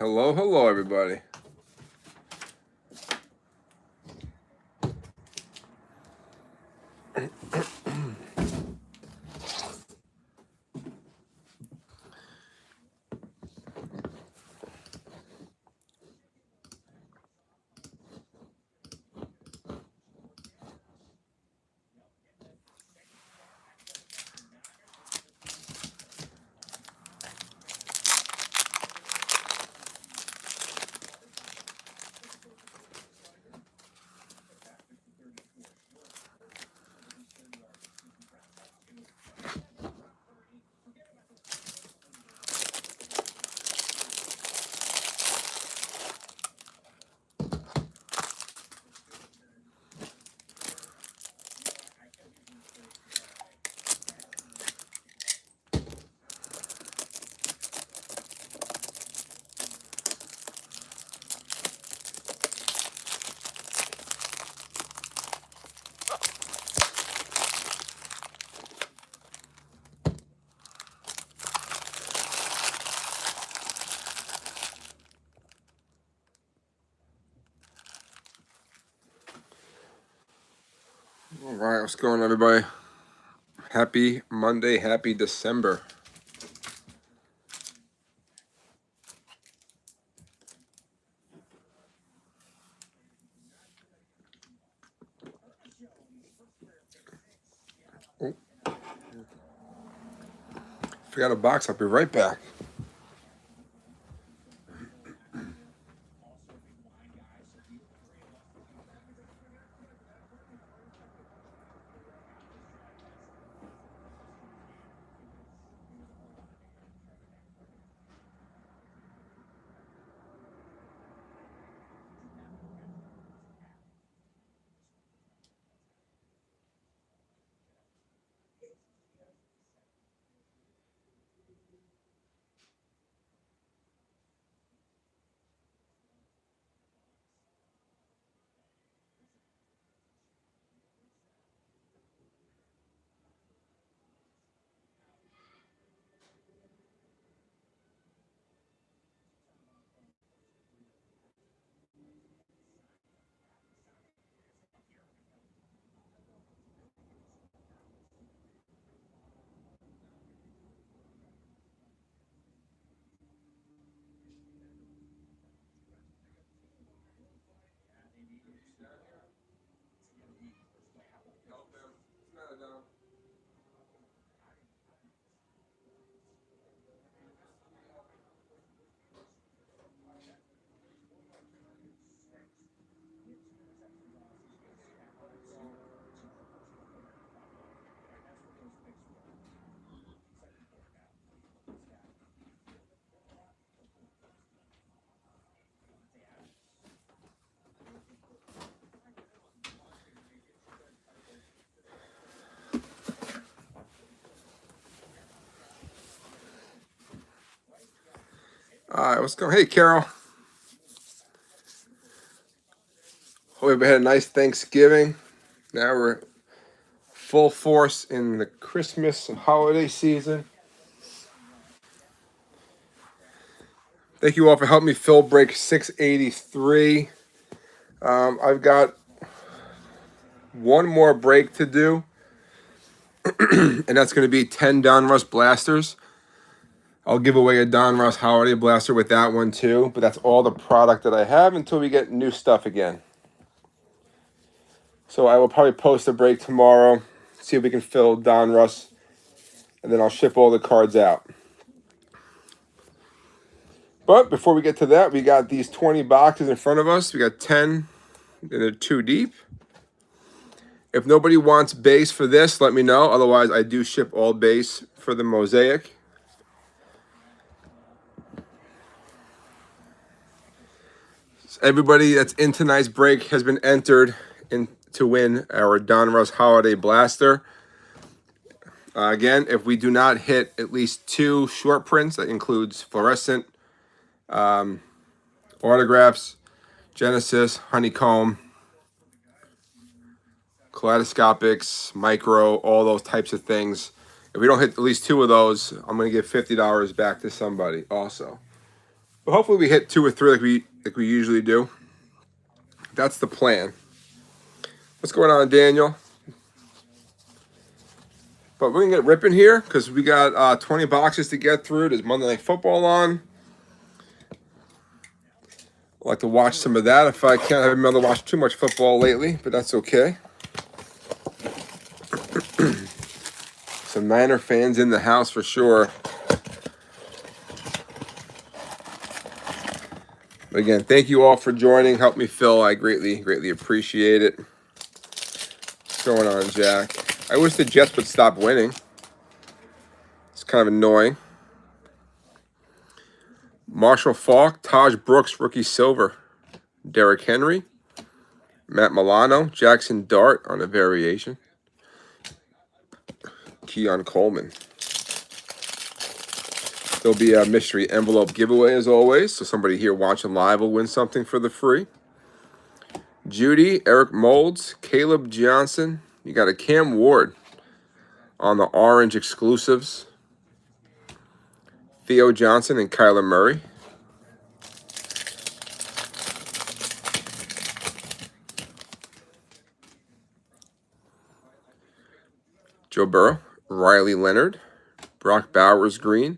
Hello, hello, everybody. All right, what's going on, everybody? Happy Monday, happy December. Oh, forgot a box. I'll be right back. All right, what's going on? Hey, Carol. Hope everybody had a nice Thanksgiving. Now we're full force in the Christmas and holiday season. Thank you all for helping me fill break 683. I've got one more break to do, and that's going to be 10 Donruss blasters. I'll give away a Donruss holiday blaster with that one too, but that's all the product that I have until we get new stuff again. So I will probably post a break tomorrow, see if we can fill Donruss, and then I'll ship all the cards out. But before we get to that, we got these 20 boxes in front of us. We got 10, and they're 2 deep. If nobody wants base for this, let me know. Otherwise, I do ship all base for the Mosaic. Everybody that's in tonight's break has been entered in to win our Donruss Holiday Blaster. Again, if we do not hit at least 2 short prints, that includes fluorescent, autographs, Genesis, honeycomb, kaleidoscopics, micro, all those types of things. If we don't hit at least 2 of those, I'm going to give $50 back to somebody also. But hopefully we hit 2 or 3 like we usually do. That's the plan. What's going on, Daniel? But we're gonna get ripping here because we got 20 boxes to get through. There's Monday Night Football on. I like to watch some of that if I can. I haven't been able to watch too much football lately, but that's okay. Some Niner fans in the house for sure. But again, thank you all for joining. Help me fill. I greatly appreciate it. What's going on, Jack? I wish the Jets would stop winning. It's kind of annoying. Marshall Faulk, Taj Brooks, rookie silver. Derrick Henry, Matt Milano, Jackson Dart on a variation. Keon Coleman. There'll be a mystery envelope giveaway as always, so somebody here watching live will win something for the free. Judy, Eric Molds, Caleb Johnson. You got a Cam Ward on the orange exclusives. Theo Johnson and Kyler Murray. Joe Burrow, Riley Leonard, Brock Bowers Green,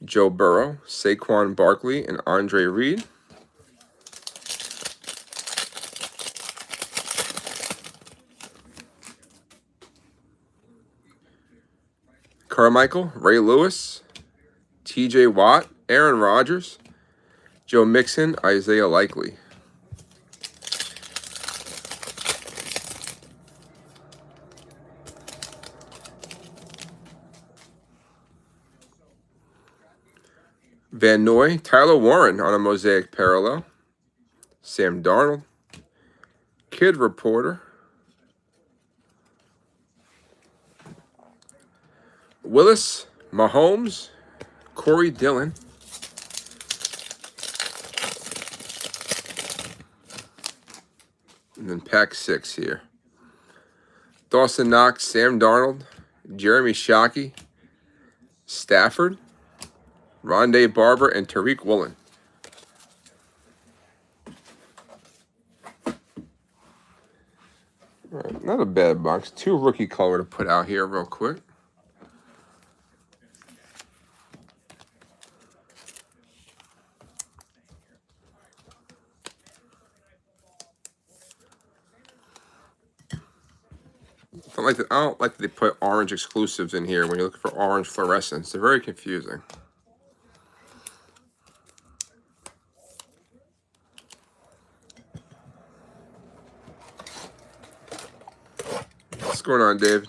Joe Burrow, Saquon Barkley, and Andre Reed. Carmichael, Ray Lewis, TJ Watt, Aaron Rodgers, Joe Mixon, Isaiah Likely. Van Noy, Tyler Warren on a Mosaic parallel. Sam Darnold. Kid Reporter. Willis, Mahomes, Corey Dillon. And then pack 6 here. Dawson Knox, Sam Darnold, Jeremy Shockey, Stafford, Rondé Barber, and Tariq Woolen. All right, not a bad box. 2 rookie color to put out here real quick. I don't like that they put orange exclusives in here when you're looking for orange fluorescents. They're very confusing. What's going on, Dave?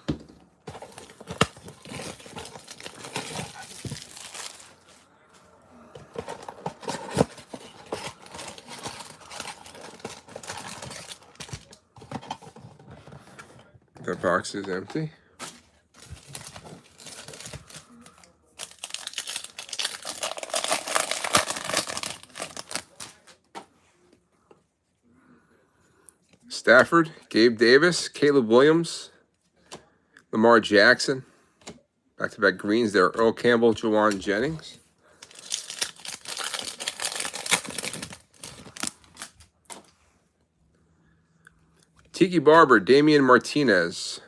That box is empty. Stafford, Gabe Davis, Caleb Williams, Lamar Jackson. Back-to-back greens there. Earl Campbell, Juwan Jennings. Tiki Barber, Damian Martinez.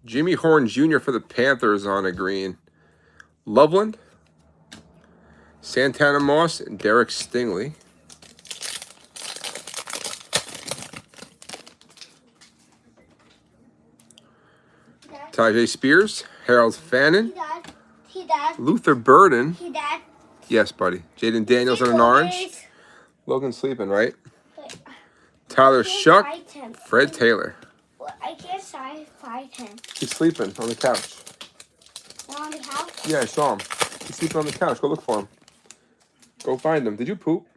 Jimmy Horn Jr. for the Panthers on a green. Loveland. Santana Moss and Derek Stingley. Tajay Spears, Harold Fannin, Luther Burden. Yes, buddy. Jaden Daniels on an orange. Logan's sleeping, right? Tyler Shuck, Fred Taylor. I can't find him. He's sleeping on the couch. On the couch? Yeah, I saw him. He's sleeping on the couch. Go look for him. Go find him. Did you poop?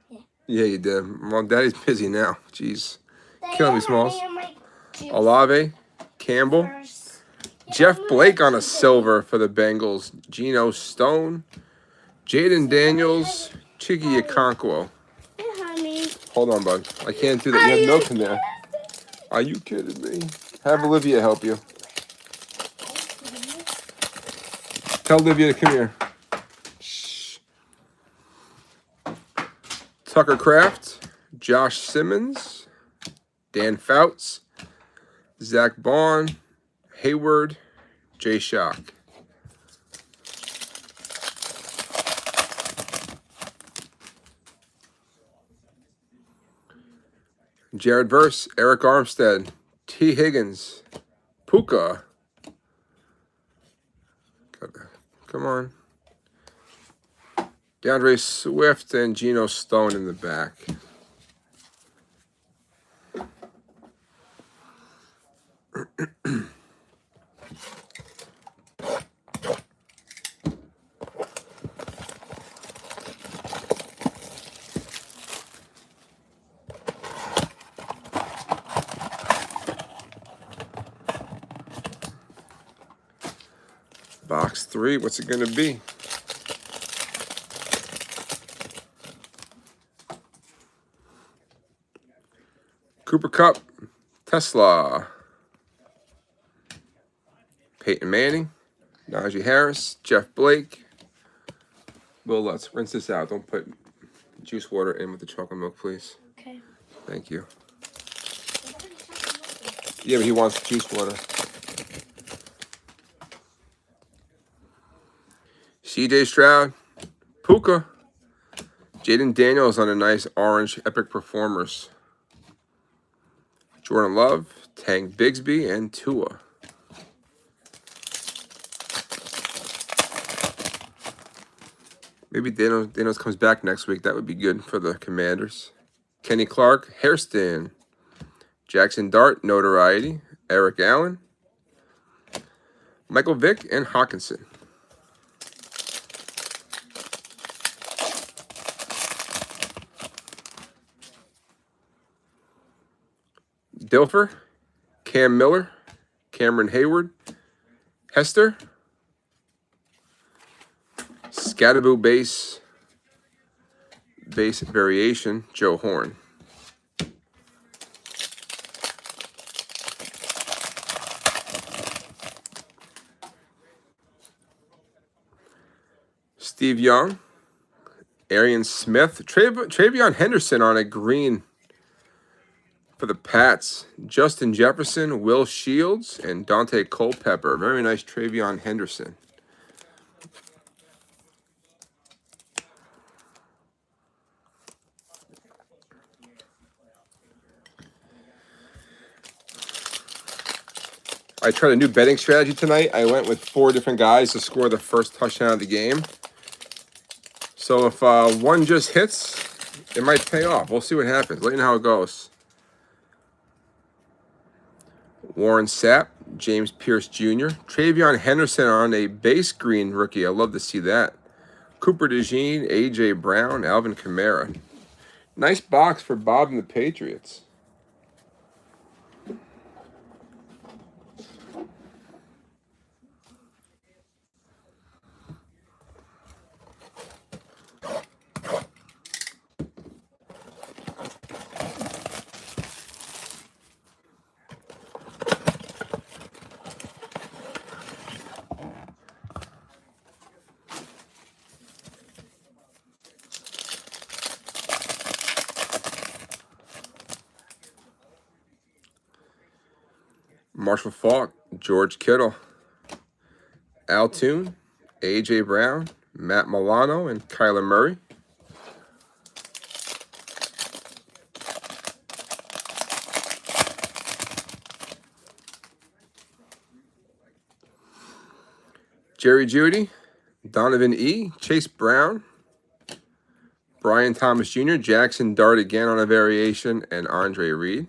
Yeah. Yeah, you did. Well, Daddy's busy now. Jeez. Killing me, Smalls. Olave, Campbell. Jeff Blake on a silver for the Bengals. Geno Stone. Jaden Daniels. Chiggy Okonkwo. Hold on, bud. I can't do that. You have milk in there. Are you kidding me? Have Olivia help you. Tell Olivia to come here. Shh. Tucker Kraft, Josh Simmons, Dan Fouts, Zach Bond, Hayward, Jay Shock. Jared Verse, Eric Armstead, T. Higgins, Puka. Come on. DeAndre Swift and Geno Stone in the back. Box 3, what's it going to be? Cooper Kupp, Tesla, Peyton Manning, Najee Harris, Jeff Blake. Well, let's rinse this out. Don't put juice water in with the chocolate milk, please. Okay. Thank you. Yeah, but he wants juice water. CJ Stroud, Puka, Jaden Daniels on a nice orange Epic Performers. Jordan Love, Tank Bigsby, and Tua. Maybe Daniels comes back next week. That would be good for the Commanders. Kenny Clark, Hairston, Jackson Dart, Notoriety, Eric Allen, Michael Vick, and Hawkinson. Dilfer, Cam Miller, Cameron Hayward, Hester, Scatterboo base variation, Joe Horn. Steve Young, Arian Smith, Travion Henderson on a green for the Pats, Justin Jefferson, Will Shields, and Dante Culpepper. Very nice Travion Henderson. I tried a new betting strategy tonight. I went with 4 different guys to score the first touchdown of the game. So if one just hits, it might pay off. We'll see what happens. Let you know how it goes. Warren Sapp, James Pierce Jr., Travion Henderson on a base green rookie. I love to see that. Cooper DeJean, A.J. Brown, Alvin Kamara. Nice box for Bob and the Patriots. Marshall Faulk, George Kittle, Al Toon, A.J. Brown, Matt Milano, and Kyler Murray. Jerry Jeudy, Donovan E., Chase Brown, Brian Thomas Jr., Jackson Dart again on a variation, and Andre Reed.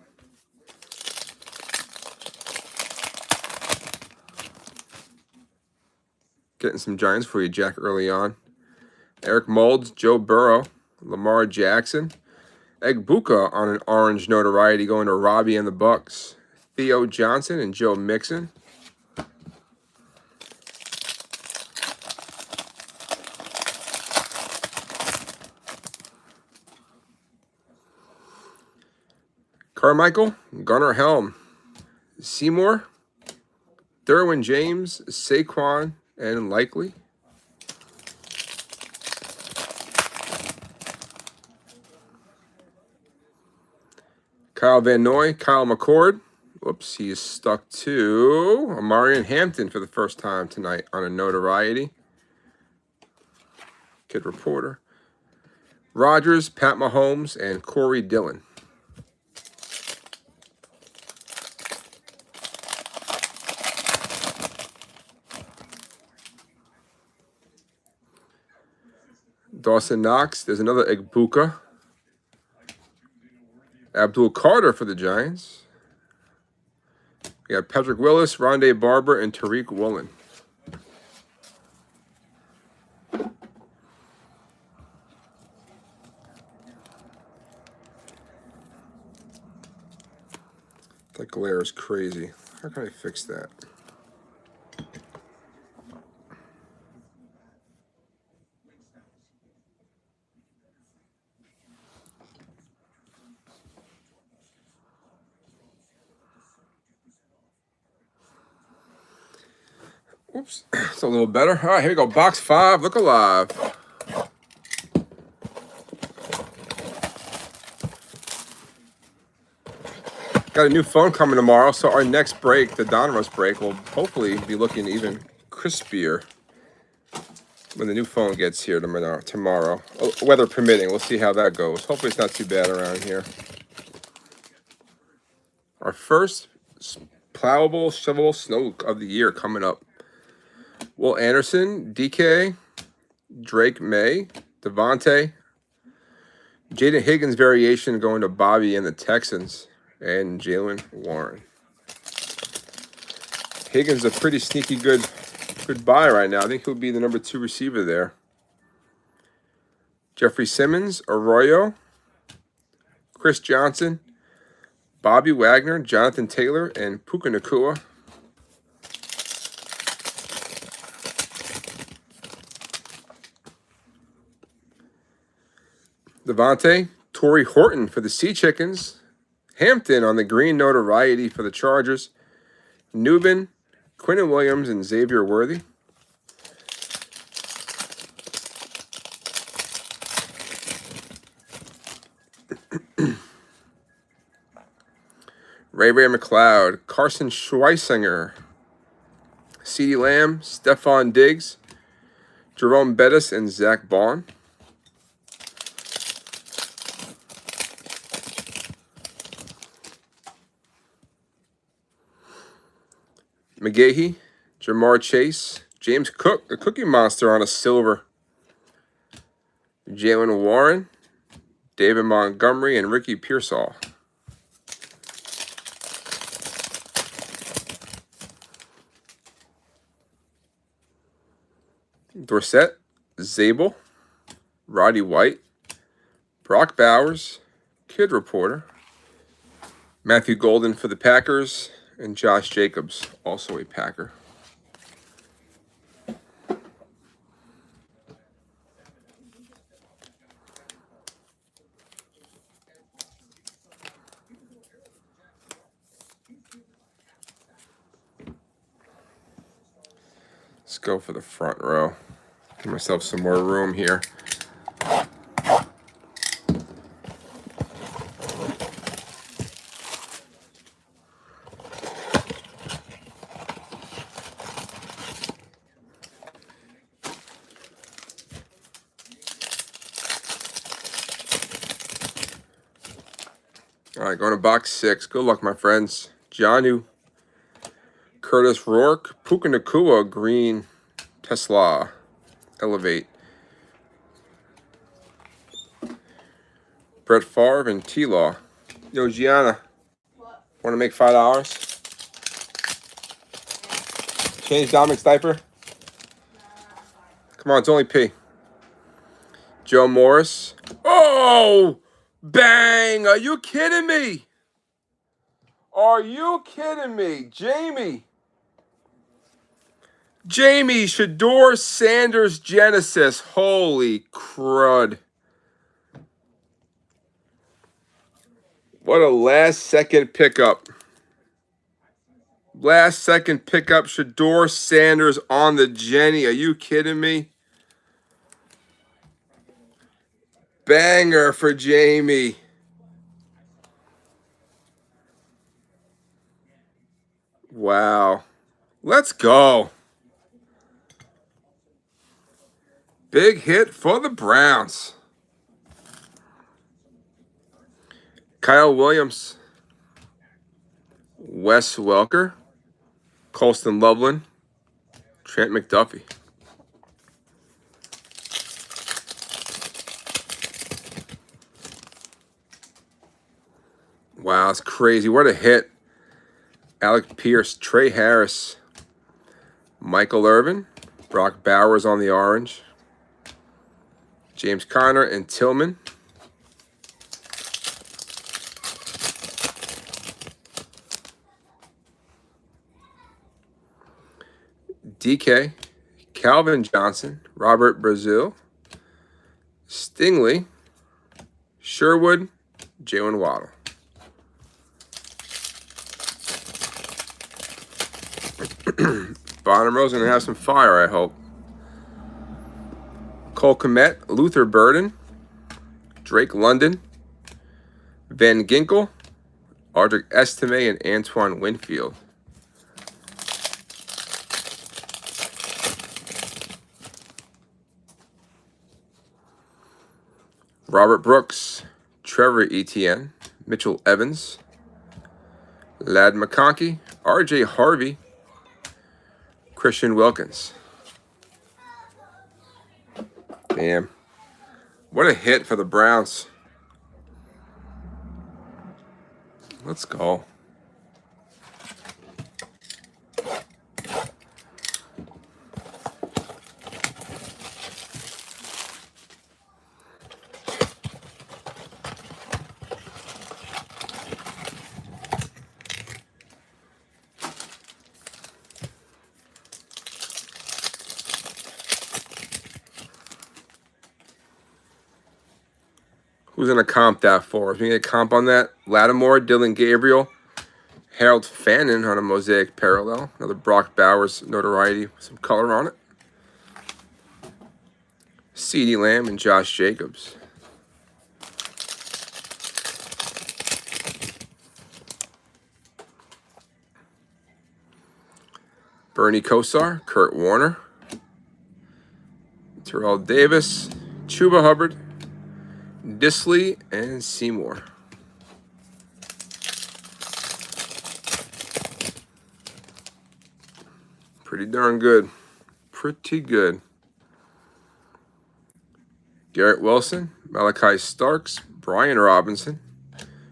Getting some Giants for you, Jack, early on. Eric Moulds, Joe Burrow, Lamar Jackson. Egbuka on an orange Notoriety going to Robbie and the Bucks. Theo Johnson and Joe Mixon. Carmichael, Gunnar Helm, Seymour, Derwin James, Saquon, and Likely. Kyle Van Noy, Kyle McCord. Whoops, he is stuck to Amarian Hampton for the first time tonight on a notoriety. Kid Reporter. Rodgers, Pat Mahomes, and Corey Dillon. Dawson Knox. There's another Egbuka. Abdul Carter for the Giants. We got Patrick Willis, Rondé Barber, and Tariq Woolen. That glare is crazy. How can I fix that? Oops, it's a little better. All right, here we go. Box 5, look alive. Got a new phone coming tomorrow, so our next break, the Donruss break, will hopefully be looking even crispier when the new phone gets here tomorrow. Weather permitting, we'll see how that goes. Hopefully it's not too bad around here. Our first plowable, shovelable snow of the year coming up. Will Anderson, DK, Drake May, Devontae, Jaden Higgins variation going to Bobby and the Texans, and Jalen Warren. Higgins is a pretty sneaky good buy right now. I think he'll be the number 2 receiver there. Jeffrey Simmons, Arroyo, Chris Johnson, Bobby Wagner, Jonathan Taylor, and Puka Nacua. Devontae, Torrey Horton for the Sea Chickens. Hampton on the green notoriety for the Chargers. Newbin, Quinnen Williams, and Xavier Worthy. Ray McLeod, Carson Schweisinger, CeeDee Lamb, Stephon Diggs, Jerome Bettis, and Zach Bond. McGahee, Jamar Chase, James Cook, the Cookie Monster on a silver. Jalen Warren, David Montgomery, and Ricky Pearsall. Dorsett, Zabel, Roddy White, Brock Bowers, Kid Reporter, Matthew Golden for the Packers, and Josh Jacobs, also a Packer. Let's go for the front row. Give myself some more room here. All right, going to box 6. Good luck, my friends. Jonnu, Curtis Rourke, Puka Nacua, green, Tesla, Elevate. Brett Favre and T-Law. Yo, Gianna, want to make $5? Change Dominic's diaper? Come on, it's only P. Joe Morris. Oh! Bang! Are you kidding me? Are you kidding me? Jamie Shador Sanders Genesis. Holy crud. What a last-second pickup. Last-second pickup. Shador Sanders on the Jenny. Are you kidding me? Banger for Jamie. Wow. Let's go. Big hit for the Browns. Kyle Williams, Wes Welker, Colston Loveland, Trent McDuffie. Wow, it's crazy. What a hit. Alec Pierce, Trey Harris, Michael Irvin, Brock Bowers on the orange, James Conner and Tillman. DK, Calvin Johnson, Robert Brazil, Stingley, Sherwood, Jalen Waddle. Bottom row's going to have some fire, I hope. Cole Kmet, Luther Burden, Drake London, Van Ginkel, Audric Estime, and Antoine Winfield. Robert Brooks, Trevor Etienne, Mitchell Evans, Lad McConkey, RJ Harvey, Christian Wilkins. Damn. What a hit for the Browns. Let's go. Who's going to comp that for? Is we going to comp on that? Lattimore, Dylan Gabriel, Harold Fannin on a Mosaic parallel. Another Brock Bowers notoriety with some color on it. CeeDee Lamb and Josh Jacobs. Bernie Kosar, Kurt Warner, Terrell Davis, Chuba Hubbard, Disley, and Seymour. Pretty darn good. Pretty good. Garrett Wilson, Malachi Starks, Brian Robinson,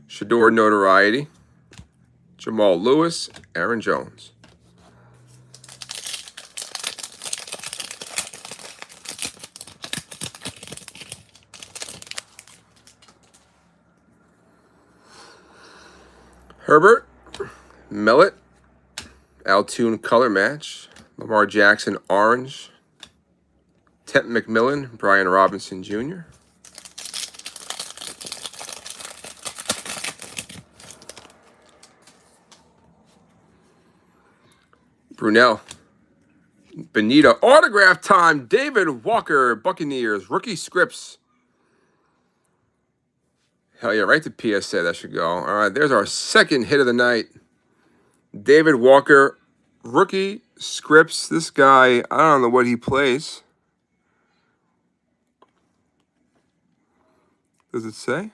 Shador Notoriety, Jamal Lewis, Aaron Jones. Herbert, Millet, Altoon color match, Lamar Jackson orange, Temp McMillan, Brian Robinson Jr. Brunel, Benita, autograph time, David Walker, Buccaneers, rookie scripts. Hell yeah, right to PSA, that should go. All right, there's our second hit of the night. David Walker, rookie scripts. This guy, I don't know what he plays. Does it say?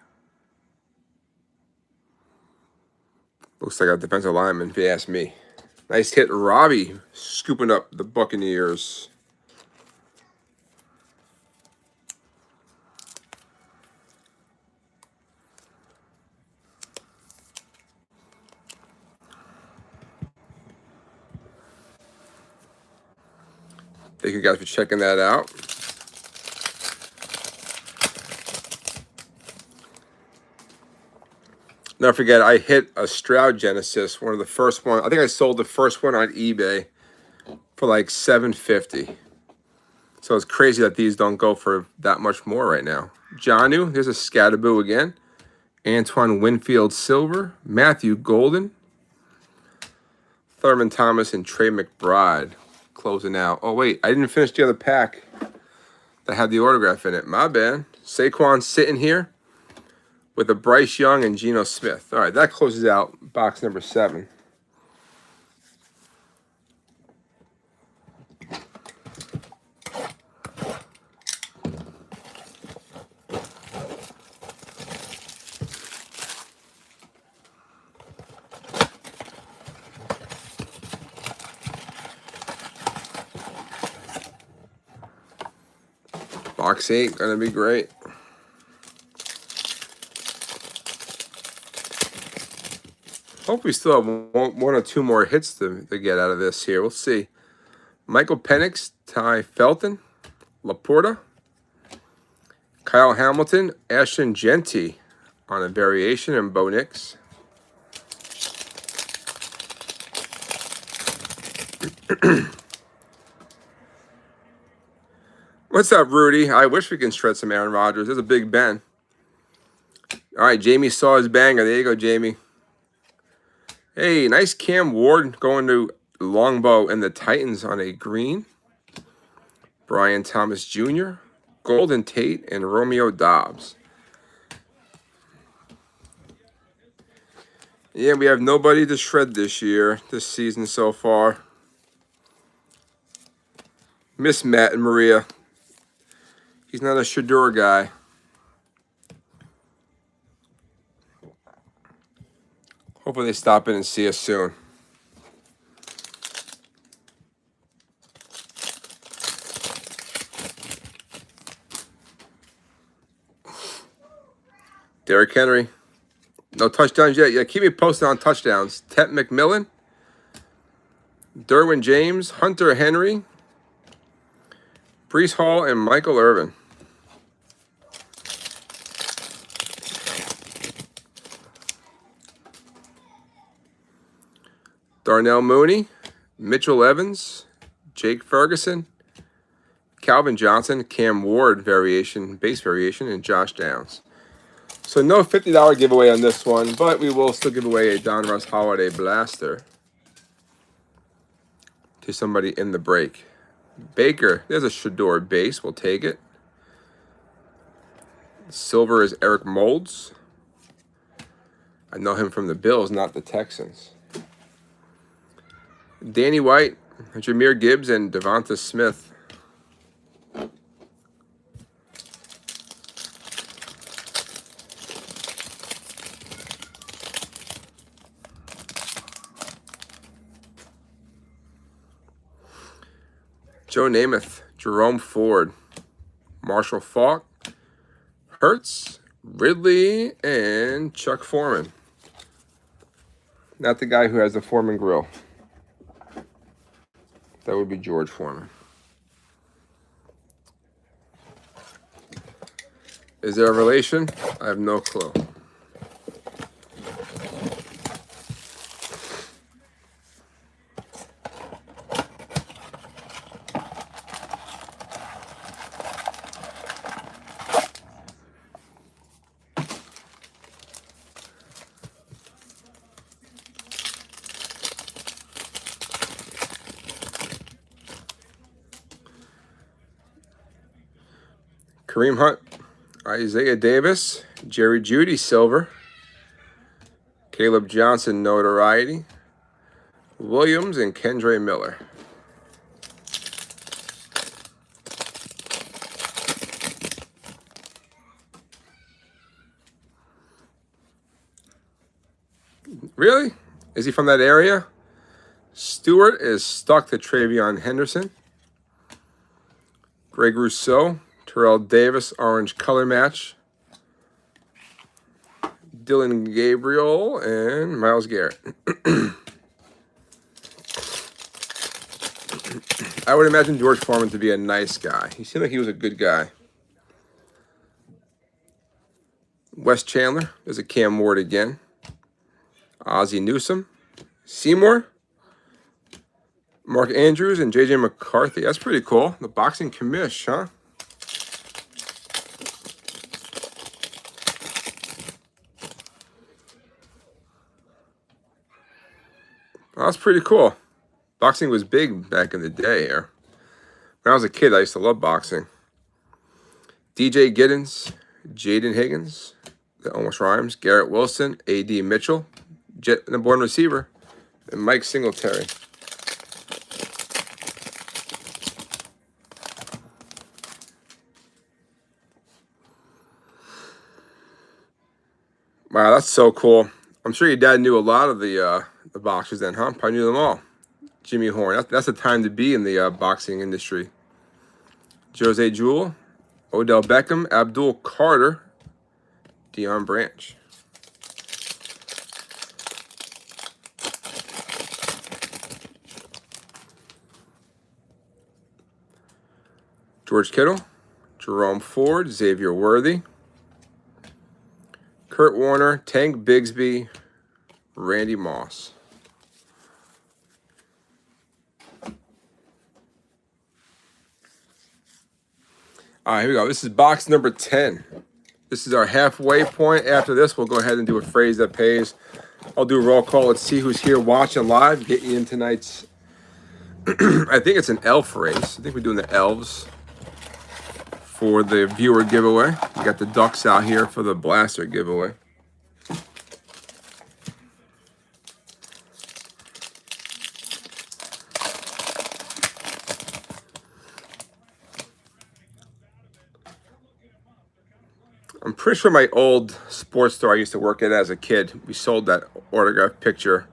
Looks like a defensive lineman, if you ask me. Nice hit, Robbie, scooping up the Buccaneers. Thank you guys for checking that out. Don't forget, I hit a Stroud Genesis, one of the first one. I think I sold the first one on eBay for like $750. So it's crazy that these don't go for that much more right now. Jonnu, here's a Scatterboo again. Antoine Winfield Silver, Matthew Golden, Thurman Thomas, and Trey McBride closing out. Oh, wait, I didn't finish the other pack that had the autograph in it. My bad. Saquon sitting here with a Bryce Young and Geno Smith. All right, that closes out box number 7. Box 8, gonna be great. Hope we still have one or two more hits to get out of this here. We'll see. Michael Penix, Ty Felton, Laporta, Kyle Hamilton, Ashton Genty on a variation, and Bo Nix. What's up, Rudy? I wish we can shred some Aaron Rodgers. There's a Big Ben. All right, Jamie saw his banger. There you go, Jamie. Hey, nice Cam Ward going to Longbow and the Titans on a green. Brian Thomas Jr., Golden Tate, and Romeo Dobbs. Yeah, we have nobody to shred this season so far. Miss Matt and Maria. He's not a Shador guy. Hopefully they stop in and see us soon. Derrick Henry. No touchdowns yet. Yeah, keep me posted on touchdowns. Tet McMillan. Derwin James. Hunter Henry. Breece Hall and Michael Irvin. Darnell Mooney, Mitchell Evans, Jake Ferguson, Calvin Johnson, Cam Ward variation, base variation, and Josh Downs. So no $50 giveaway on this one, but we will still give away a Donruss Holiday Blaster to somebody in the break. Baker, there's a Shador base. We'll take it. Silver is Eric Moulds. I know him from the Bills, not the Texans. Danny White, Jahmyr Gibbs, and Devonta Smith. Joe Namath, Jerome Ford, Marshall Faulk, Hurts, Ridley, and Chuck Foreman. Not the guy who has the Foreman grill. That would be George Foreman. Is there a relation? I have no clue. Kareem Hunt, Isaiah Davis, Jerry Jeudy silver, Caleb Johnson notoriety, Williams, and Kendre Miller. Really? Is he from that area? Stewart is stuck to Travion Henderson. Greg Rousseau, Terrell Davis, orange color match. Dylan Gabriel and Myles Garrett. I would imagine George Foreman to be a nice guy. He seemed like he was a good guy. Wes Chandler. There's a Cam Ward again. Ozzie Newsome. Seymour. Mark Andrews and J.J. McCarthy. That's pretty cool. The boxing commish, huh? Well, that's pretty cool. Boxing was big back in the day here. When I was a kid, I used to love boxing. DJ Giddens, Jaden Higgins, that almost rhymes, Garrett Wilson, A.D. Mitchell, Jet and the born receiver, and Mike Singletary. Wow, that's so cool. I'm sure your dad knew a lot of the boxers then, huh? Probably knew them all. Jimmy Horn. That's the time to be in the boxing industry. Jose Jewell, Odell Beckham, Abdul Carter, Deion Branch. George Kittle, Jerome Ford, Xavier Worthy, Kurt Warner, Tank Bigsby, Randy Moss. All right, here we go. This is box number 10. This is our halfway point. After this, we'll go ahead and do a phrase that pays. I'll do a roll call. Let's see who's here watching live. Get you in tonight's, I think it's an elf race. I think we're doing the elves for the viewer giveaway. We got the ducks out here for the blaster giveaway. I'm pretty sure my old sports store I used to work at as a kid, we sold that autographed picture.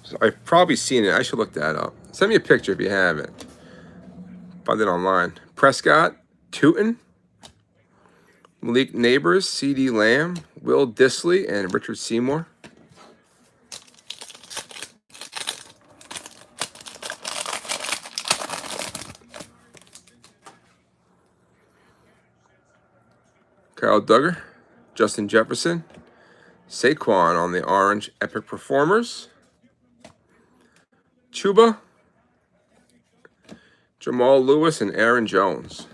So I've probably seen it. I should look that up. Send me a picture if you have it. Find it online. Prescott, Tootin, Malik Neighbors, C.D. Lamb, Will Disley, and Richard Seymour. Kyle Duggar, Justin Jefferson, Saquon on the orange Epic Performers, Chuba, Jamal Lewis, and Aaron Jones.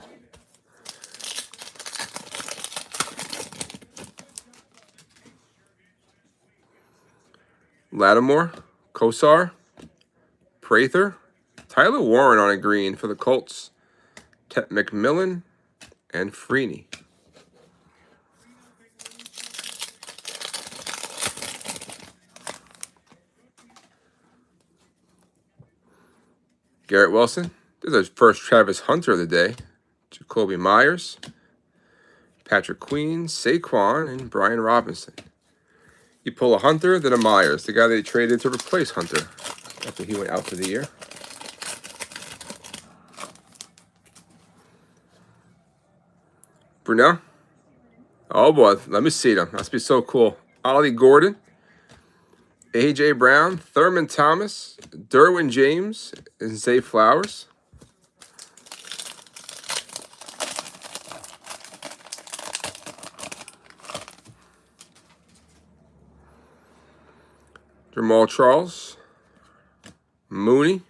Lattimore, Kosar, Prather, Tyler Warren on a green for the Colts, Tet McMillan, and Freeney. Garrett Wilson. This is our first Travis Hunter of the day. Jacoby Myers, Patrick Queen, Saquon, and Brian Robinson. You pull a Hunter, then a Myers, the guy they traded to replace Hunter after he went out for the year. Brunel. Oh boy, let me see them. Must be so cool. Ollie Gordon, A.J. Brown, Thurman Thomas, Derwin James, and Zay Flowers. Jamal Charles, Mooney,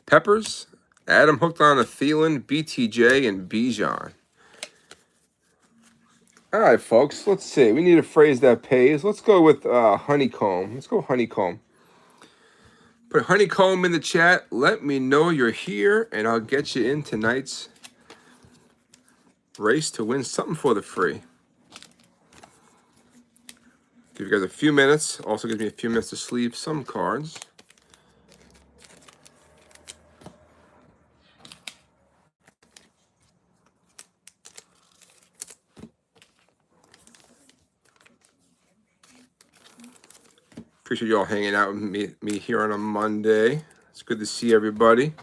Peppers, Adam hooked on a Thielen, BTJ, and Bijan. All right, folks, let's see. We need a phrase that pays. Let's go with honeycomb. Let's go honeycomb. Put honeycomb in the chat. Let me know you're here, and I'll get you in tonight's race to win something for the free. Give you guys a few minutes. Also gives me a few minutes to sleeve some cards. Appreciate you all hanging out with me here on a Monday. It's good to see everybody.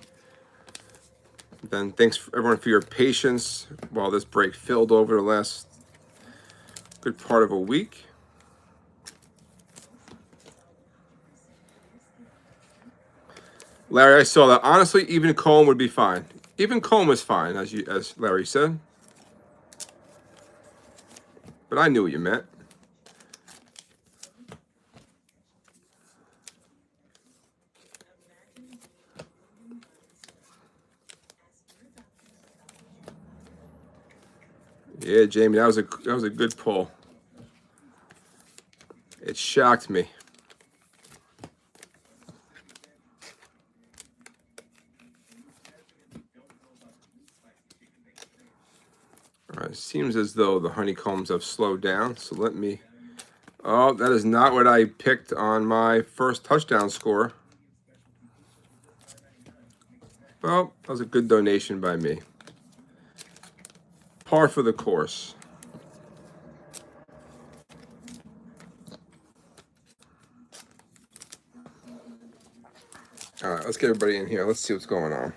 Then thanks everyone for your patience while this break filled over the last good part of a week. Larry, I saw that. Honestly, even Comb would be fine. Even Comb is fine, as Larry said. But I knew what you meant. Yeah, Jamie, that was a good pull. It shocked me. All right, seems as though the honeycombs have slowed down. So let me. Oh, that is not what I picked on my first touchdown score. Well, that was a good donation by me. Par for the course. All right, let's get everybody in here. Let's see what's going on.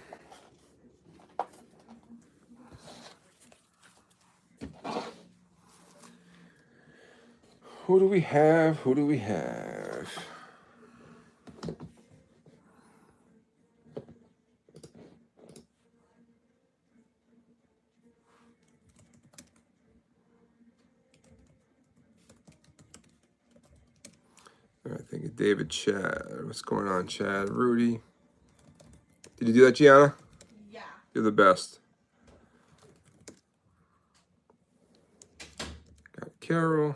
Who do we have? Who do we have? I think David, Chad. What's going on, Chad? Rudy. Did you do that, Gianna? Yeah. You're the best. Got Carol.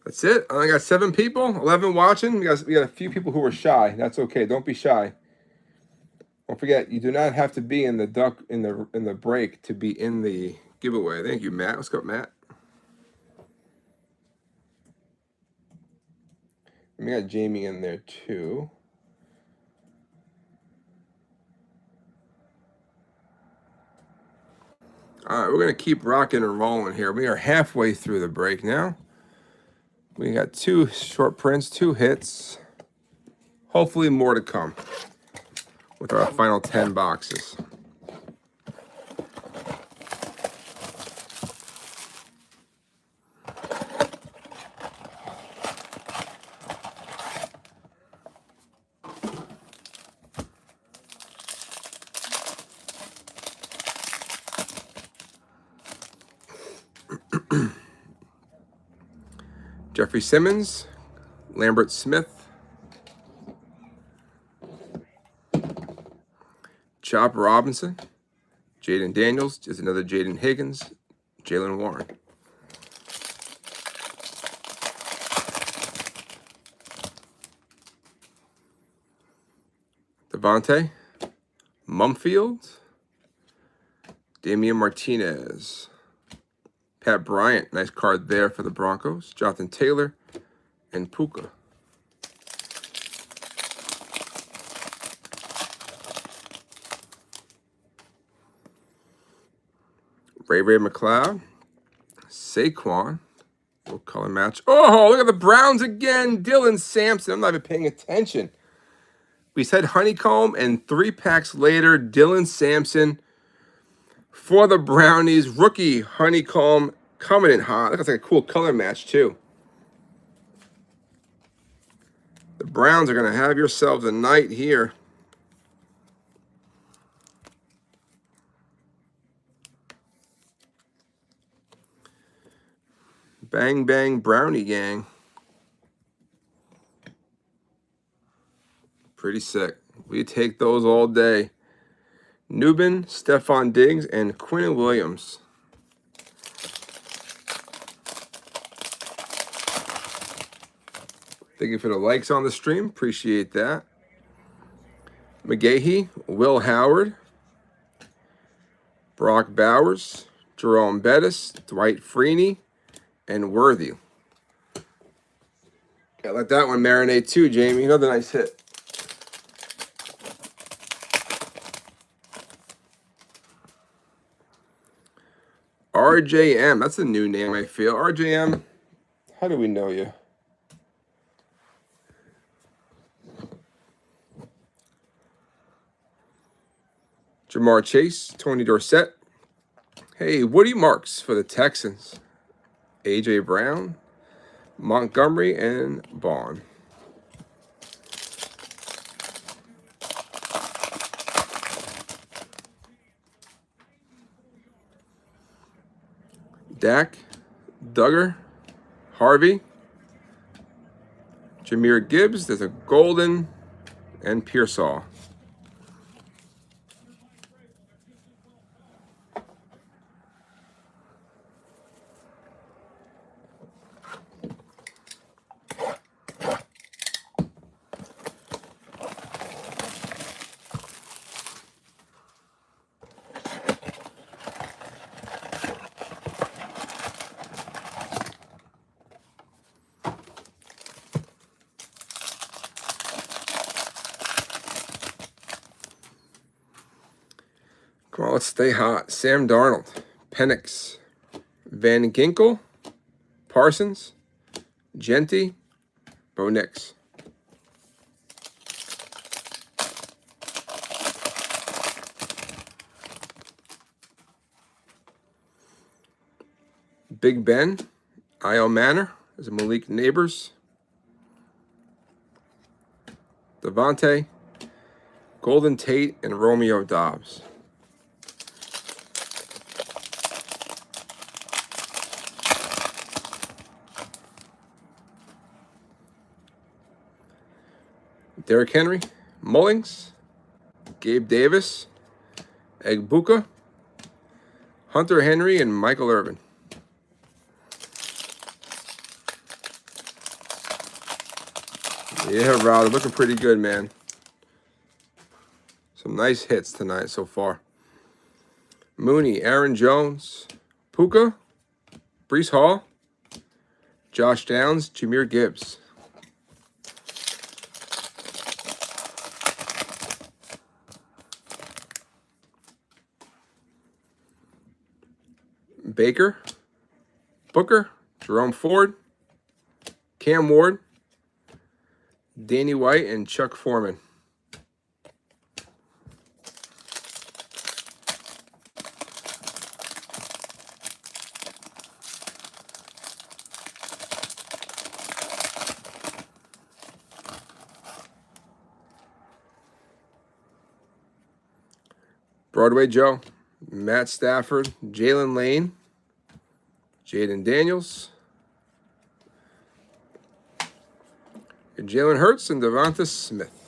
That's it. I only got 7 people, 11 watching. We got a few people who were shy. That's okay. Don't be shy. Don't forget, you do not have to be in the break to be in the giveaway. Thank you, Matt. Let's go, Matt. We got Jamie in there too. All right, we're gonna keep rocking and rolling here. We are halfway through the break now. We got 2 short prints, 2 hits. Hopefully more to come with our final 10 boxes. Jeffrey Simmons, Lambert Smith, Chop Robinson, Jaden Daniels, is another Jaden Higgins, Jalen Warren. Devontae, Mumfield, Damian Martinez, Pat Bryant, nice card there for the Broncos, Jonathan Taylor, and Puka. Ray McLeod, Saquon, little color match. Oh, look at the Browns again. Dylan Sampson. I'm not even paying attention. We said honeycomb, and 3 packs later, Dylan Sampson for the Brownies. Rookie honeycomb coming in hot. Looks like a cool color match, too. The Browns are going to have yourselves a night here. Bang, bang, Brownie gang. Pretty sick. We take those all day. Newbin, Stephon Diggs, and Quinn Williams. Thank you for the likes on the stream. Appreciate that. McGahee, Will Howard, Brock Bowers, Jerome Bettis, Dwight Freeney, and Worthy. Gotta let that one marinate too, Jamie. Another nice hit. RJM, that's a new name, I feel. RJM, how do we know you? Jamar Chase, Tony Dorsett. Hey, Woody Marks for the Texans. A.J. Brown, Montgomery, and Bond. Dak, Duggar, Harvey, Jahmyr Gibbs. There's a golden, and Pearsall. Come on, let's stay hot. Sam Darnold, Penix, Van Ginkel, Parsons, Genty, Bo Nix. Big Ben, Io Manor is Malik Neighbors. Devontae, Golden Tate, and Romeo Dobbs. Derrick Henry, Mullings, Gabe Davis, Egbuka, Hunter Henry, and Michael Irvin. Yeah, Rod, looking pretty good, man. Some nice hits tonight so far. Mooney, Aaron Jones, Puka, Brees Hall, Josh Downs, Jahmyr Gibbs. Baker, Booker, Jerome Ford, Cam Ward, Danny White, and Chuck Foreman. Broadway Joe, Matt Stafford, Jalen Lane, Jaden Daniels, and Jalen Hurts, and Devonta Smith.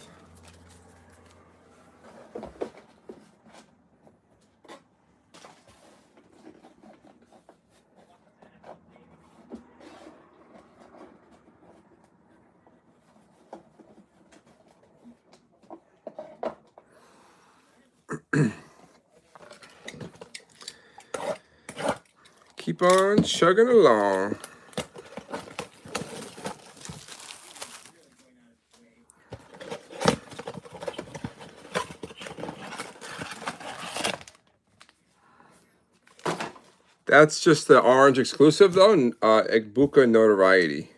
Keep on chugging along. That's just the orange exclusive, though, and Egbuka notoriety.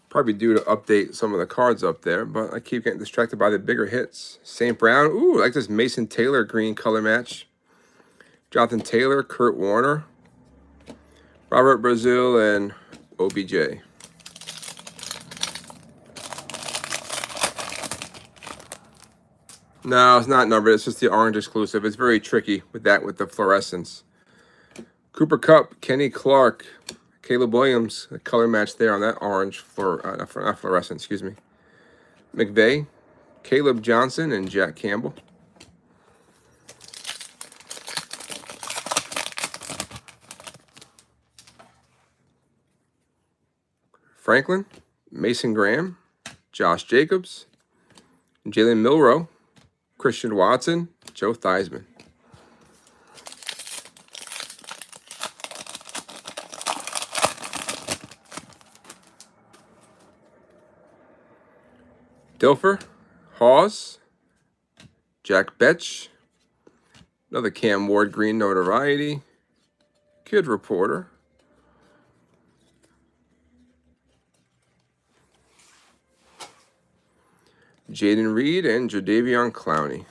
Probably due to update some of the cards up there, but I keep getting distracted by the bigger hits. St. Brown, ooh, I like this Mason Taylor green color match. Jonathan Taylor, Kurt Warner, Robert Brazil, and OBJ. No, it's not numbered. It's just the orange exclusive. It's very tricky with that, with the fluorescence. Cooper Kupp, Kenny Clark, Caleb Williams, a color match there on that orange, not fluorescent, excuse me. McVay, Caleb Johnson, and Jack Campbell. Franklin, Mason Graham, Josh Jacobs, Jalen Milroe, Christian Watson, Joe Theismann. Dilfer, Hawes, Jack Betch, another Cam Ward green notoriety, Kid Reporter, Jaden Reed, and Jadeveon Clowney.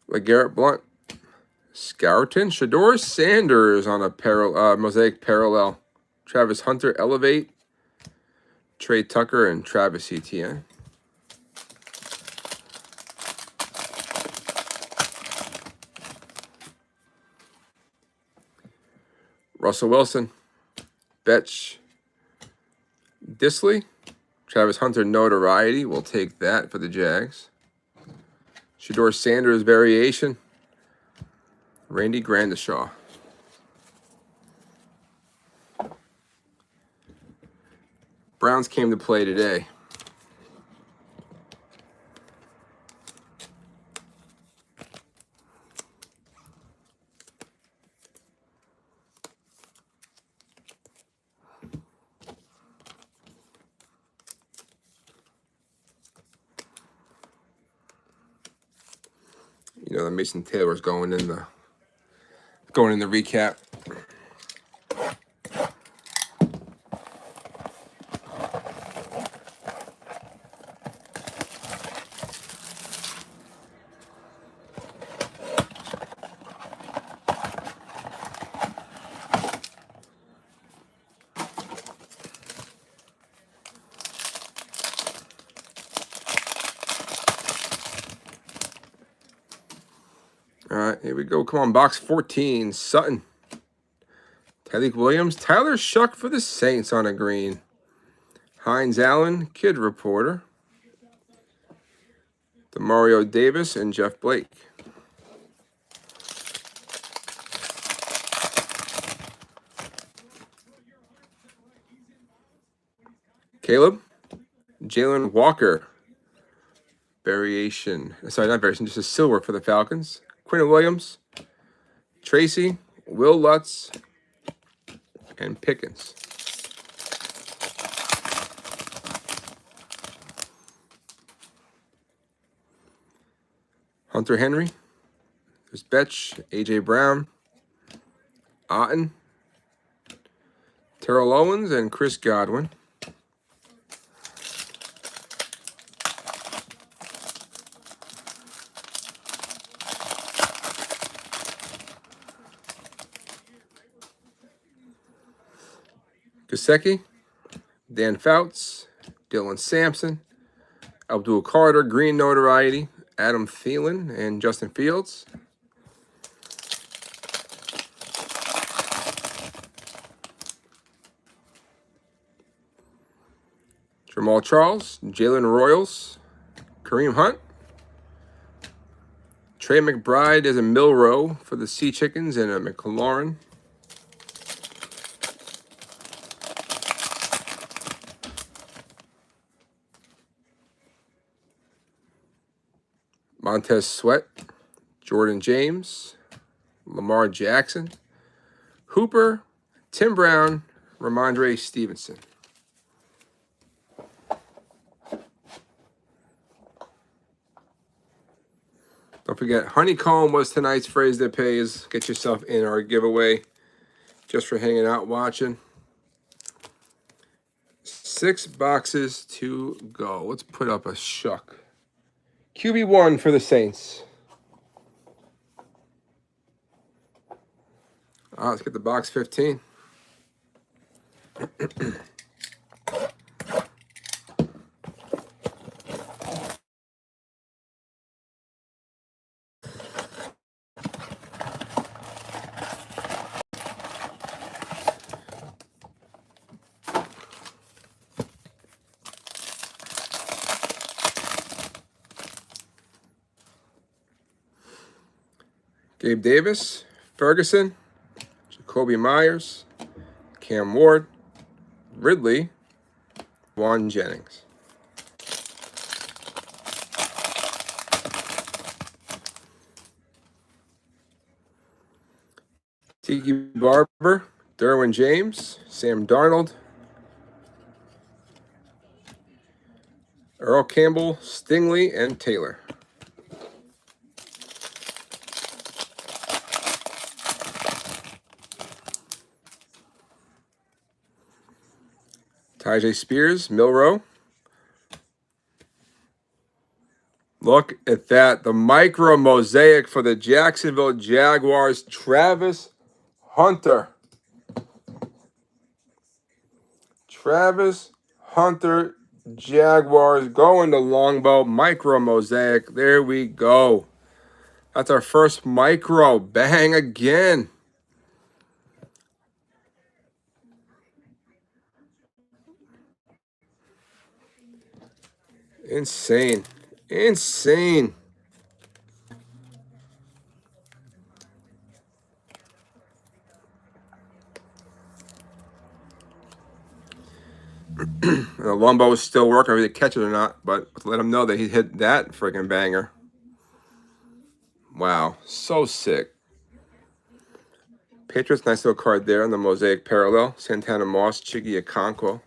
LeGarrette Blount, Scourton, Shador Sanders on a Mosaic parallel. Travis Hunter, Elevate, Trey Tucker, and Travis Etienne. Russell Wilson, Betch, Disley, Travis Hunter notoriety. We'll take that for the Jags. Shador Sanders variation, Randy Grandishaw. Browns came to play today. You know, the Mason Taylor's going in the recap. Here we go. Come on, box 14. Sutton. Tyreek Williams. Tyler Shuck for the Saints on a green. Hines Allen, Kid Reporter. Demario Davis and Jeff Blake. Caleb. Jalen Walker. Variation. Sorry, not variation, just a silver for the Falcons. Quinn Williams. Tracy. Will Lutz. And Pickens. Hunter Henry. There's Betch. A.J. Brown. Otten. Terrell Owens and Chris Godwin. Gesicki, Dan Fouts, Dylan Sampson, Abdul Carter, green notoriety, Adam Thielen, and Justin Fields. Jamal Charles, Jalen Royals, Kareem Hunt. Trey McBride is a Milrow for the Sea Chickens and a McLaurin. Montez Sweat, Jordan James, Lamar Jackson, Hooper, Tim Brown, Ramondre Stevenson. Don't forget, honeycomb was tonight's phrase that pays. Get yourself in our giveaway just for hanging out watching. 6 boxes to go. Let's put up a Shuck. QB1 for the Saints. Let's get the box 15. Gabe Davis, Ferguson, Jacoby Myers, Cam Ward, Ridley, Juan Jennings. Tiki Barber, Derwin James, Sam Darnold, Earl Campbell, Stingley, and Taylor. Tyjae Spears, Milrow. Look at that. The micro mosaic for the Jacksonville Jaguars, Travis Hunter. Travis Hunter, Jaguars, going to Longbow. Micro mosaic. There we go. That's our first micro. Bang again. Insane. Insane. The Longbow is still working, whether they catch it or not, but let him know that he hit that freaking banger. Wow. So sick. Patriots, nice little card there on the Mosaic parallel. Santana Moss, Chiggy Okonkwo.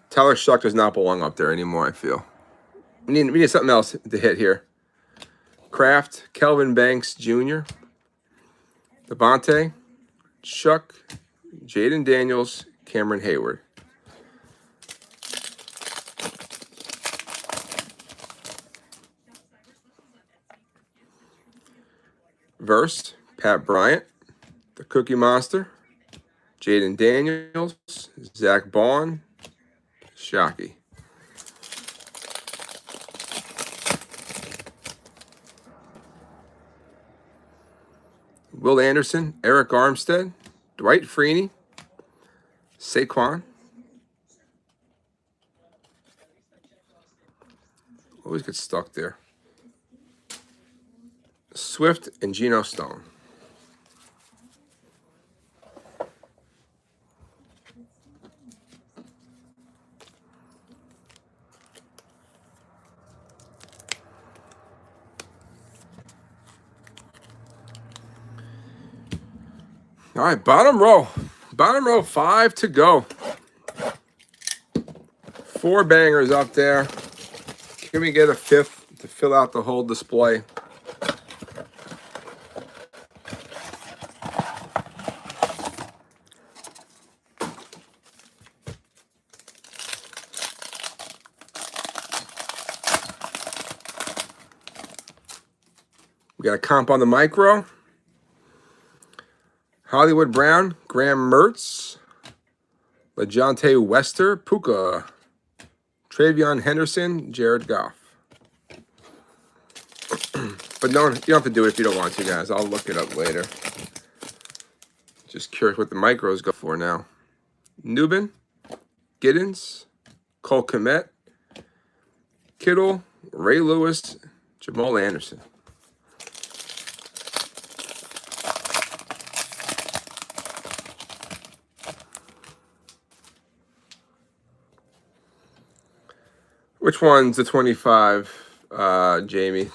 Tyler Shuck does not belong up there anymore, I feel. We need something else to hit here. Kraft, Kelvin Banks Jr., Devontae, Shuck, Jaden Daniels, Cameron Hayward. Verse, Pat Bryant, the Cookie Monster, Jaden Daniels, Zach Bond, Shockey. Will Anderson, Eric Armstead, Dwight Freeney, Saquon. Always get stuck there. Swift and Geno Stone. All right, bottom row. Bottom row, 5 to go. 4 bangers up there. Can we get a 5th to fill out the whole display? We got a comp on the micro. Hollywood Brown, Graham Mertz, LeJontay Wester, Puka, Travion Henderson, Jared Goff. But no, you don't have to do it if you don't want to, guys. I'll look it up later. Just curious what the micros go for now. Newbin, Giddens, Cole Kmet, Kittle, Ray Lewis, Jamal Anderson. Which one's the 25, Jamie?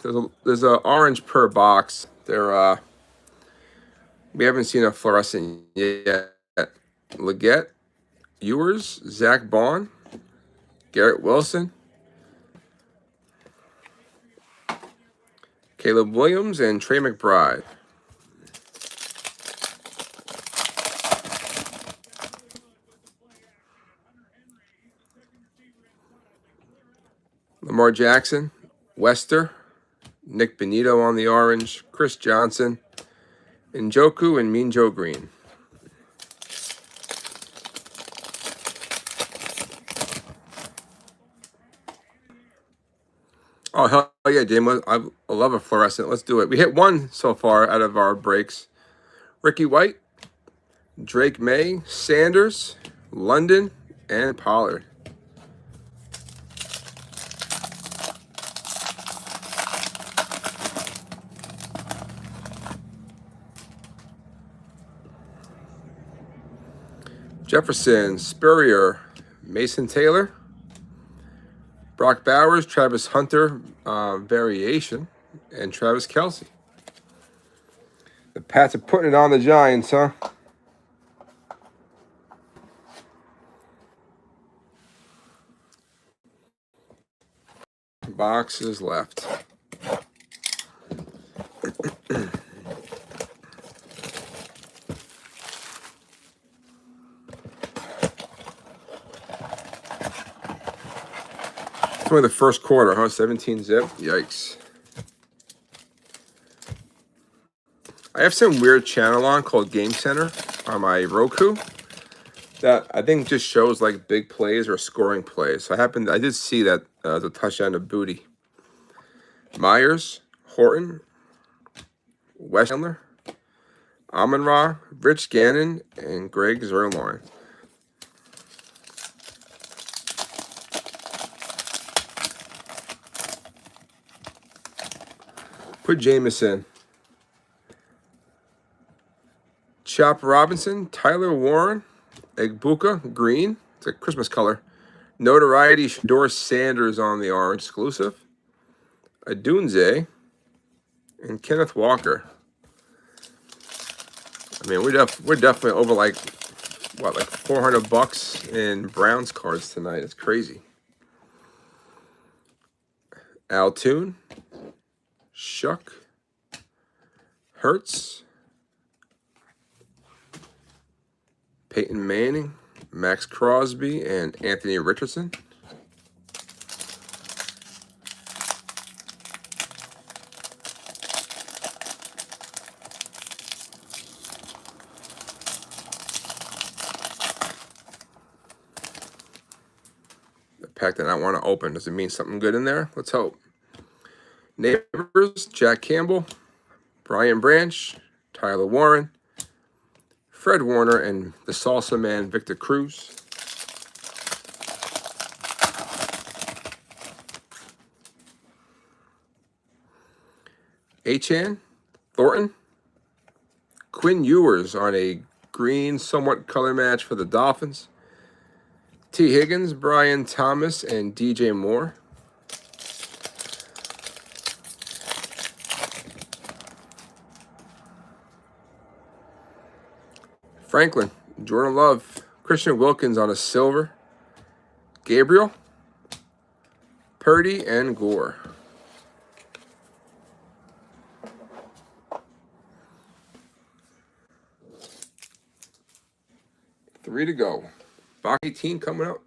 There's a orange per box. They're we haven't seen a fluorescent yet. Leggett, Ewers, Zach Bond, Garrett Wilson, Caleb Williams, and Trey McBride. Lamar Jackson, Wester, Nick Benito on the orange, Chris Johnson, Njoku, and Mean Joe Green. Oh, hell yeah, Jamie. I love a fluorescent. Let's do it. We hit 1 so far out of our breaks. Ricky White, Drake May, Sanders, London, and Pollard. Jefferson, Spurrier, Mason Taylor, Brock Bowers, Travis Hunter, variation, and Travis Kelce. The Pats are putting it on the Giants, huh? Boxes left. It's only the first quarter, huh? 17 zip. Yikes. I have some weird channel on called Game Center on my Roku that I think just shows like big plays or scoring plays. So I did see that the touchdown to Booty. Myers, Horton, Wes Chandler, Amon-Ra, Rich Gannon, and Greg Zerline. Put Jameson. Chop Robinson, Tyler Warren, Egbuka, green. It's a Christmas color. Notoriety, Shador Sanders on the orange exclusive. Adunze, and Kenneth Walker. I mean, we're definitely over like 400 bucks in Browns cards tonight. It's crazy. Altoon, Shuck, Hertz, Peyton Manning, Max Crosby, and Anthony Richardson. The pack that I want to open. Does it mean something good in there? Let's hope. Neighbors, Jack Campbell, Brian Branch, Tyler Warren, Fred Warner, and the Salsa Man, Victor Cruz. Achan, Thornton, Quinn Ewers on a green, somewhat color match for the Dolphins. T. Higgins, Brian Thomas, and DJ Moore. Franklin, Jordan Love, Christian Wilkins on a silver. Gabriel, Purdy, and Gore. Three to go. Box 18 coming up.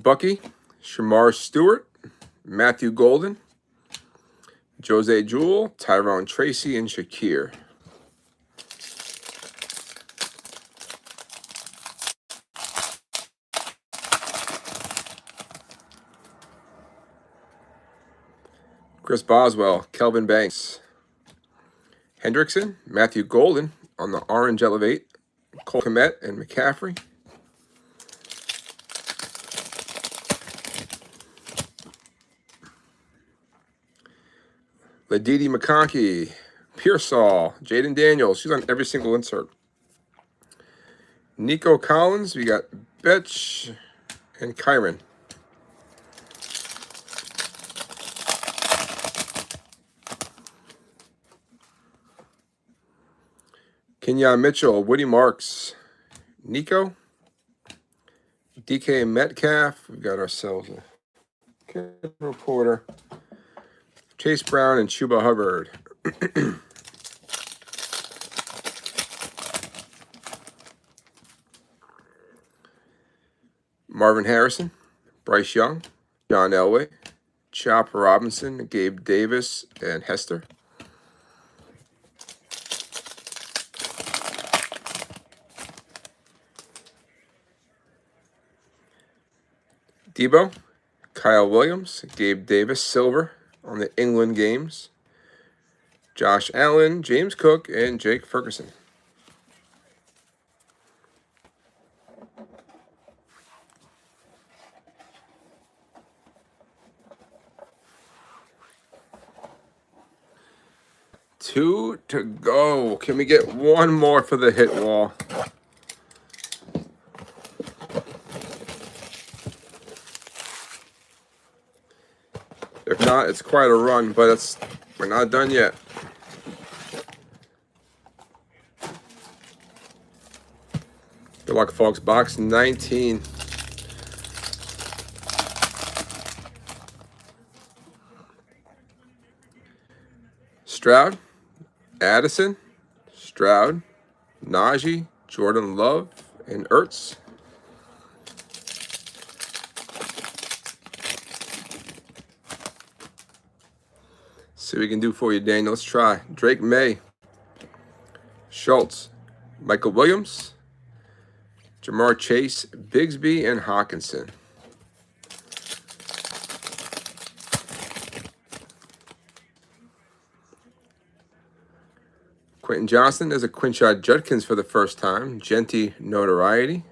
Bucky, Shamar Stewart, Matthew Golden, Jose Jewell, Tyrone Tracy, and Shakir. Chris Boswell, Kelvin Banks, Hendrickson, Matthew Golden on the orange Elevate, Cole Kmet and McCaffrey. Ladidi McConkey, Pearsall, Jaden Daniels. She's on every single insert. Nico Collins, we got Betch and Kyron. Kenyon Mitchell, Woody Marks, Nico, DK Metcalf. We've got ourselves a kid reporter. Chase Brown and Chuba Hubbard. Marvin Harrison, Bryce Young, John Elway, Chop Robinson, Gabe Davis, and Hester. Debo, Kyle Williams, Gabe Davis, silver on the England games. Josh Allen, James Cook, and Jake Ferguson. Two to go. Can we get one more for the hit wall? If not, it's quite a run, but we're not done yet. Good luck, folks. Box 19. Stroud, Addison, Stroud, Najee, Jordan Love, and Ertz. See what we can do for you, Daniel. Let's try. Drake May, Schultz, Michael Williams, Jamar Chase, Bigsby, and Hawkinson. Quentin Johnston is a Quinshot Judkins for the first time. Genty notoriety.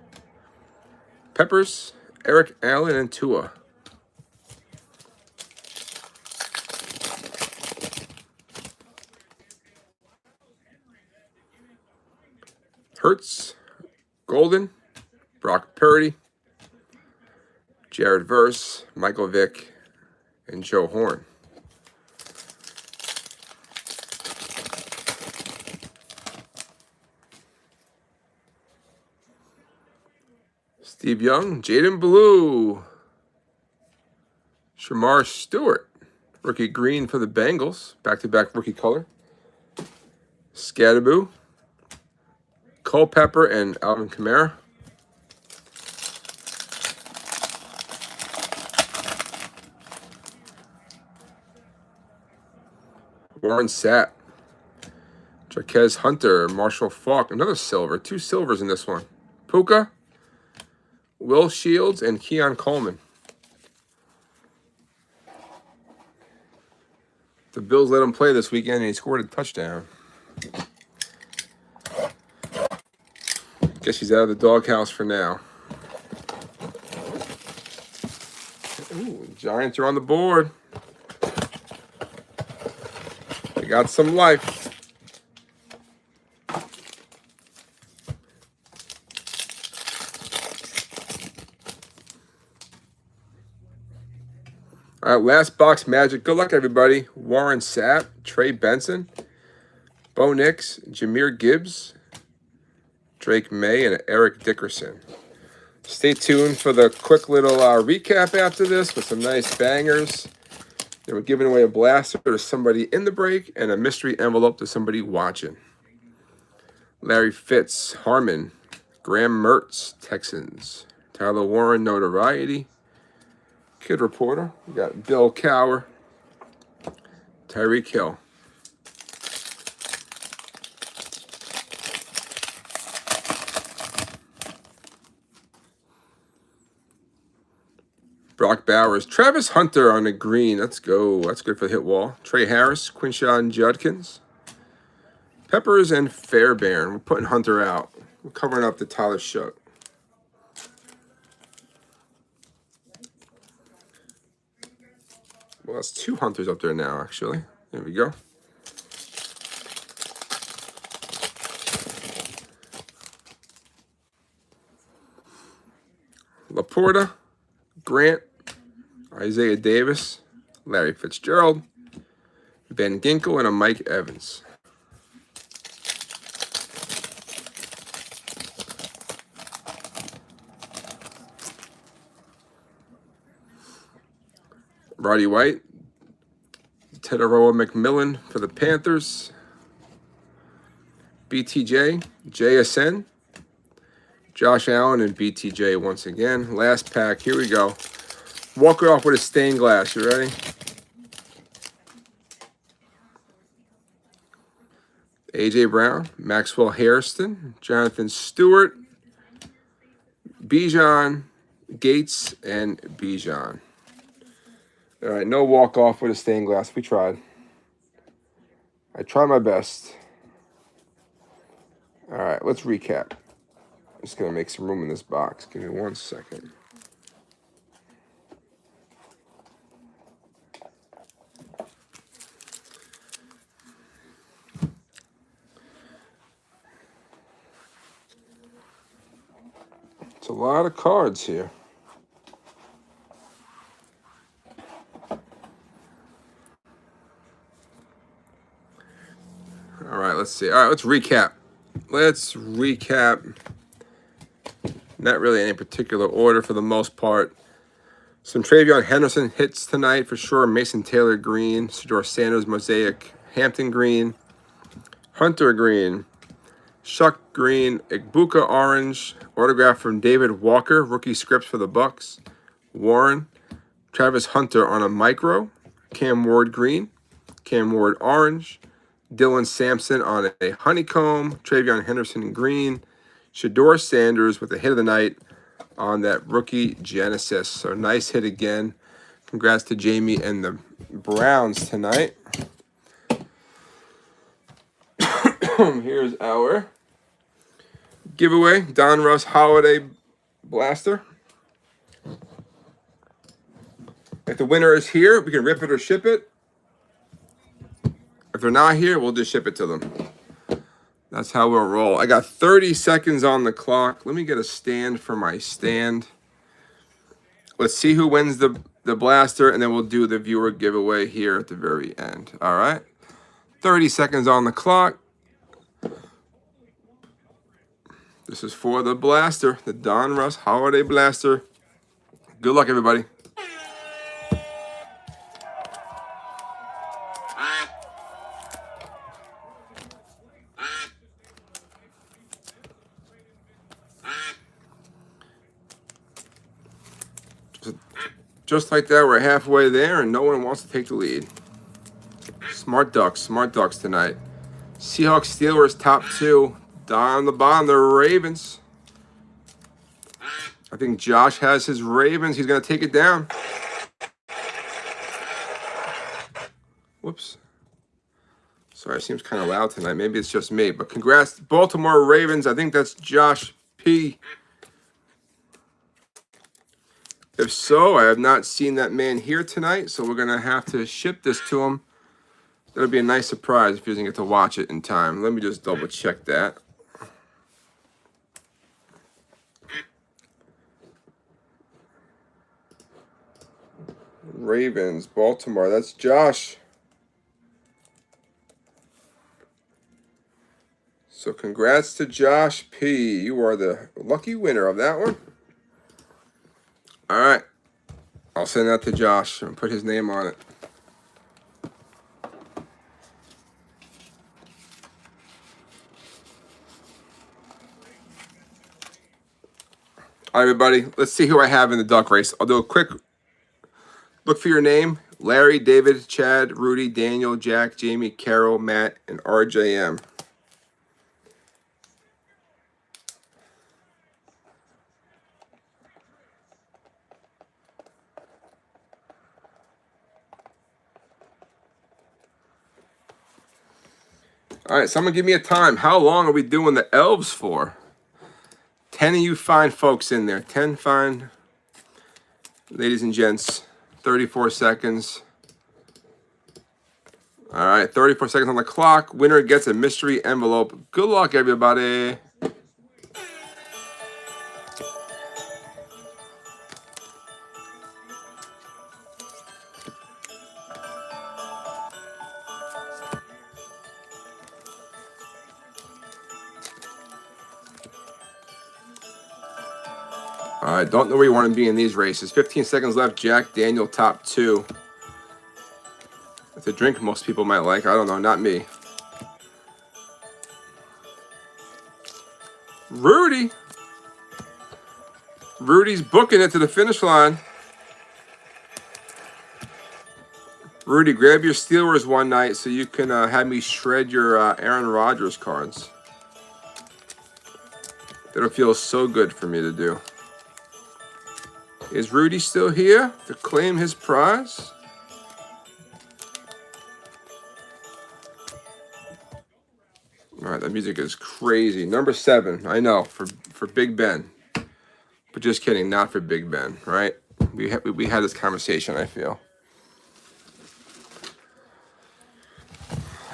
Peppers, Eric Allen, and Tua. Hurts, Golden, Brock Purdy, Jared Verse, Michael Vick, and Joe Horn. Steve Young, Jaden Blue, Shamar Stewart, Rookie green for the Bengals. Back-to-back rookie color. Scatterboo. Culpepper and Alvin Kamara. Warren Sapp. Jaquez Hunter. Marshall Faulk. Another silver. 2 silvers in this one. Puka. Will Shields and Keon Coleman. The Bills let him play this weekend, and he scored a touchdown. Guess he's out of the doghouse for now. Ooh, Giants are on the board. They got some life. All right, last box Magic. Good luck, everybody. Warren Sapp, Trey Benson, Bo Nix, Jahmyr Gibbs, Drake May, and Eric Dickerson. Stay tuned for the quick little recap after this with some nice bangers. They were giving away a blaster to somebody in the break and a mystery envelope to somebody watching. Larry Fitz, Harmon, Graham Mertz, Texans. Tyler Warren, Notoriety. Kid Reporter. We got Bill Cowher, Tyreek Hill. Brock Bowers. Travis Hunter on the green. Let's go. That's good for the hit wall. Trey Harris, Quinshon Judkins. Peppers and Fairbairn. We're putting Hunter out. We're covering up the Tyler Shook. Well, that's 2 Hunters up there now, actually. There we go. Laporta, Grant, Isaiah Davis, Larry Fitzgerald, Ben Ginkle, and a Mike Evans. Roddy White, Teteroa McMillan for the Panthers. BTJ, JSN, Josh Allen, and BTJ once again. Last pack, here we go. Walk it off with a stained glass. You ready? A.J. Brown, Maxwell Hairston, Jonathan Stewart, Bijan, Gates, and Bijan. All right, no walk-off with a stained glass. We tried. I tried my best. All right, let's recap. I'm just going to make some room in this box. Give me 1 second. It's a lot of cards here. All right, let's see. All right, let's recap. Not really in any particular order for the most part. Some Travion Henderson hits tonight for sure. Mason Taylor green. Shedeur Sanders Mosaic. Hampton green. Hunter green. Shuck green. Igbuka orange. Autograph from David Walker. Rookie scripts for the Bucks. Warren. Travis Hunter on a micro. Cam Ward green. Cam Ward orange. Dylan Sampson on a honeycomb. Travion Henderson green. Shedeur Sanders with the hit of the night on that rookie Genesis. So nice hit again. Congrats to Jamie and the Browns tonight. Here's our giveaway. Donruss Holiday Blaster. If the winner is here, we can rip it or ship it. If they're not here, we'll just ship it to them. That's how we'll roll. I got 30 seconds on the clock. Let me get a stand for my stand. Let's see who wins the blaster, and then we'll do the viewer giveaway here at the very end. All right? 30 seconds on the clock. This is for the blaster, the Donruss Holiday Blaster. Good luck, everybody. Just like that, we're halfway there, and no one wants to take the lead. Smart Ducks tonight. Seahawks, Steelers, top 2. Down on the bottom, the Ravens. I think Josh has his Ravens. He's going to take it down. Whoops. Sorry, it seems kind of loud tonight. Maybe it's just me. But congrats, Baltimore Ravens. I think that's Josh P. If so, I have not seen that man here tonight, so we're going to have to ship this to him. That'll be a nice surprise if he doesn't get to watch it in time. Let me just double check that. Ravens, Baltimore. That's Josh. So congrats to Josh P. You are the lucky winner of that one. All right. I'll send that to Josh and put his name on it. All right, everybody. Let's see who I have in the duck race. I'll do a quick look for your name. Larry, David, Chad, Rudy, Daniel, Jack, Jamie, Carol, Matt, and RJM. All right, someone give me a time. How long are we doing the elves for? 10 of you fine folks in there. 10 fine ladies and gents. 34 seconds. All right, 34 seconds on the clock. Winner gets a mystery envelope. Good luck, everybody. All right, don't know where you want to be in these races. 15 seconds left. Jack, Daniel, top 2. It's a drink most people might like. I don't know, not me. Rudy. Rudy's booking it to the finish line. Rudy, grab your Steelers one night so you can have me shred your Aaron Rodgers cards. That'll feel so good for me to do. Is Rudy still here to claim his prize? All right, that music is crazy. Number 7, I know, for Big Ben. But just kidding, not for Big Ben, right? We had this conversation, I feel.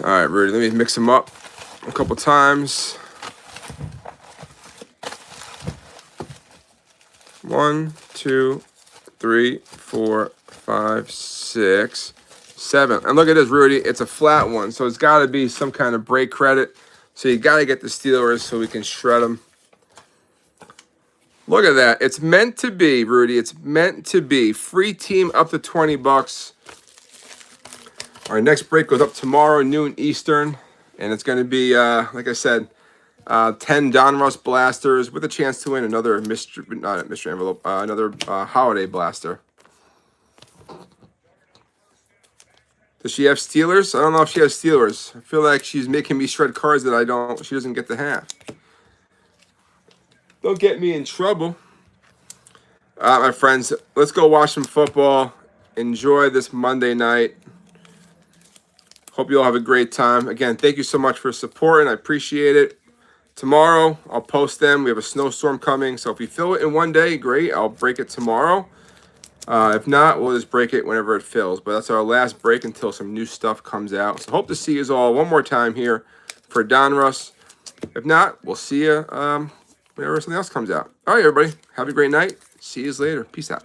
All right, Rudy, let me mix them up a couple times. 1, 2, 3, 4, 5, 6, 7. And look at this, Rudy. It's a flat one, so it's got to be some kind of break credit. So you got to get the Steelers so we can shred them. Look at that. It's meant to be, Rudy. It's meant to be. Free team up to $20. Our next break goes up tomorrow, noon Eastern. And it's going to be, like I said, 10 Donruss blasters with a chance to win another mystery envelope, another holiday blaster. Does she have Steelers? I don't know if she has Steelers. I feel like she's making me shred cards that she doesn't get to have. Don't get me in trouble. My friends, let's go watch some football. Enjoy this Monday night. Hope you all have a great time. Again, thank you so much for supporting. I appreciate it. Tomorrow, I'll post them. We have a snowstorm coming, so if we fill it in one day, great. I'll break it tomorrow. If not, we'll just break it whenever it fills. But that's our last break until some new stuff comes out. So hope to see you all one more time here for Donruss. If not, we'll see you whenever something else comes out. All right, everybody. Have a great night. See you later. Peace out.